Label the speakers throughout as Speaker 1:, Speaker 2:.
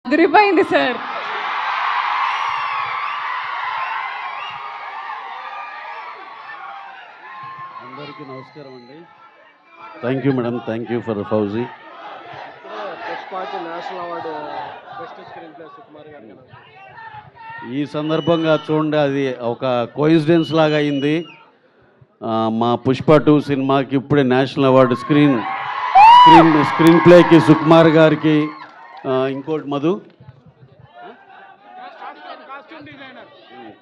Speaker 1: అదిరిపోయింది సార్.
Speaker 2: అందరికీ నమస్కారం అండి. Thank you madam, thank you for fauji.
Speaker 3: National award best screen play Sukumar గారికి.
Speaker 2: ఈ సందర్భంగా చూడండి, అది ఒక కోయిన్సిడెన్స్ లాగా అయింది. మా పుష్ప 2 సినిమాకి ఇప్పుడే నేషనల్ అవార్డు స్క్రీన్ ప్లేకి సుకుమార్ గారికి, ఇంకోటి మధు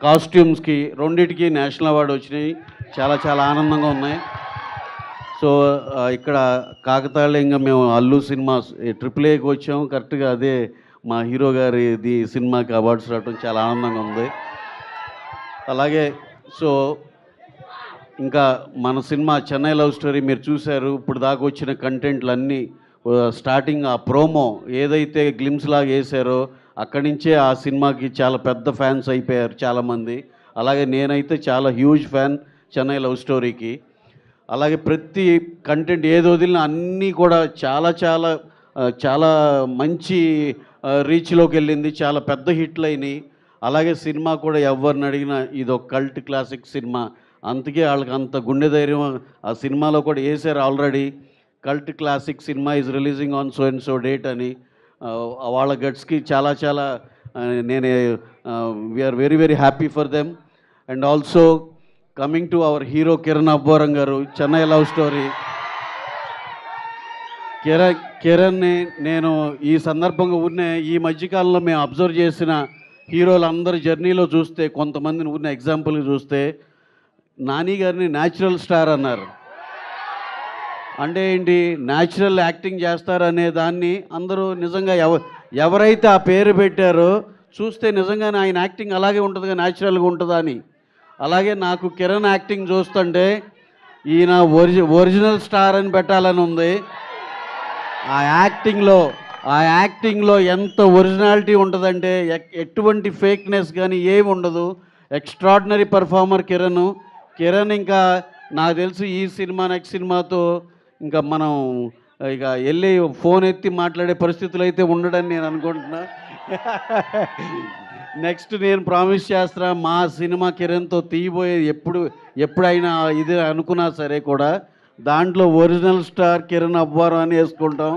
Speaker 2: కాస్ట్యూమ్స్కి, రెండిటికి నేషనల్ అవార్డు వచ్చినాయి. చాలా చాలా ఆనందంగా ఉన్నాయి. సో ఇక్కడ కాకతాళీయంగా మేము అల్లు సినిమా AAAకి వచ్చాము. కరెక్ట్గా అదే మా హీరో గారిది సినిమాకి అవార్డ్స్ రావడం చాలా ఆనందంగా ఉంది. అలాగే సో ఇంకా మన సినిమా చెన్నై లవ్ స్టోరీ మీరు చూశారు. ఇప్పుడు దాకా వచ్చిన కంటెంట్లు అన్నీ స్టార్టింగ్ ఆ ప్రోమో ఏదైతే గ్లిమ్స్ లాగా వేశారో అక్కడి నుంచే ఆ సినిమాకి చాలా పెద్ద ఫ్యాన్స్ అయిపోయారు చాలామంది. అలాగే నేనైతే చాలా హ్యూజ్ ఫ్యాన్ చెన్నై లవ్ స్టోరీకి. అలాగే ప్రతి కంటెంట్ ఏది వదిలినా అన్నీ కూడా చాలా చాలా చాలా మంచి రీచ్లోకి వెళ్ళింది. చాలా పెద్ద హిట్లు అయినాయి. అలాగే సినిమా కూడా ఎవరిని అడిగినా ఇది ఒక కల్ట్ క్లాసిక్ సినిమా. అందుకే వాళ్ళకి అంత గుండె ధైర్యం ఆ సినిమాలో కూడా వేశారు already. Cult classic cinema is releasing on so and so date అని. వాళ్ళ గట్స్కి చాలా చాలా నేను we are very very happy for them. And also coming to our hero Kiran Abbavaram garu, Chennai love story. కిరణ్ని నేను ఈ సందర్భంగా ఊరినే ఈ మధ్యకాలంలో మేము అబ్జర్వ్ చేసిన హీరోలందరి జర్నీలో చూస్తే, కొంతమందిని ఊరిన ఎగ్జాంపుల్గా చూస్తే, నాని గారిని న్యాచురల్ స్టార్ అన్నారు. అంటే ఏంటి, న్యాచురల్ యాక్టింగ్ చేస్తారనే దాన్ని అందరూ నిజంగా ఎవరైతే ఆ పేరు పెట్టారో చూస్తే నిజంగానే ఆయన యాక్టింగ్ అలాగే ఉంటుందిగా, న్యాచురల్గా ఉంటుందా అని. అలాగే నాకు కిరణ్ యాక్టింగ్ చూస్తుంటే ఈయన ఒరిజినల్ స్టార్ అని పెట్టాలని ఉంది. ఆ యాక్టింగ్లో ఎంత ఒరిజినాలిటీ ఉంటుందంటే ఎటువంటి ఫేక్నెస్ కానీ ఏమి ఉండదు. Extraordinary performer Kiran. ఇంకా నాకు తెలుసు ఈ సినిమా నెక్స్ట్ సినిమాతో ఇంకా మనం ఇక వెళ్ళి ఫోన్ ఎత్తి మాట్లాడే పరిస్థితులు అయితే ఉండడని నేను అనుకుంటున్నా. నెక్స్ట్ నేను ప్రామిస్ చేస్తున్నా, మా సినిమా కిరణ్తో తీయబోయేది ఎప్పుడైనా ఇది అనుకున్నా సరే కూడా దాంట్లో ఒరిజినల్ స్టార్ కిరణ్ అబ్బవరం అని వేసుకుంటాం.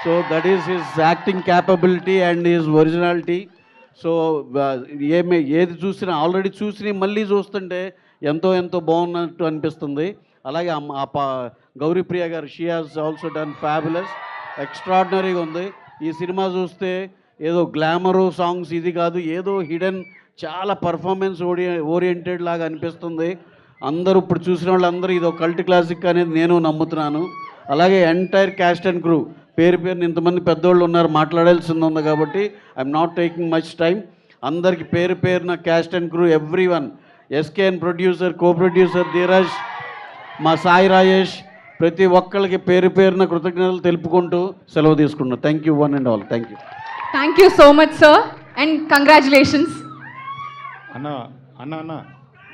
Speaker 2: So that is his acting capability and his originality. So ఏది చూసినా ఆల్రెడీ చూసి మళ్ళీ చూస్తుంటే ఎంతో ఎంతో బాగున్నట్టు అనిపిస్తుంది. అలాగే గౌరీప్రియ గారు, she has also done fabulous, ఎక్స్ట్రాడినరీగా ఉంది. ఈ సినిమా చూస్తే ఏదో గ్లామరు సాంగ్స్ ఇది కాదు, ఏదో హిడెన్ చాలా పర్ఫార్మెన్స్ ఓరియంటెడ్ లాగా అనిపిస్తుంది. అందరూ ఇప్పుడు చూసిన వాళ్ళందరూ ఇది ఒక కల్ట్ క్లాసిక్ అనేది నేను నమ్ముతున్నాను. అలాగే ఎంటైర్ క్యాస్ట్ అండ్ క్రూ పేరుని ఇంతమంది పెద్దోళ్ళు ఉన్నారు, మాట్లాడాల్సింది ఉంది కాబట్టి I'm not taking much time. అందరికి పేరున caste and crew everyone, SKN producer, co producer Dheeraj, మా సాయి రాజేష్, ప్రతి ఒక్కరికి పేరున కృతజ్ఞతలు తెలుపుకుంటూ సెలవు తీసుకుంటున్నాను. Thank you one and all. Thank you.
Speaker 1: Thank you so much sir and congratulations.
Speaker 3: అన్న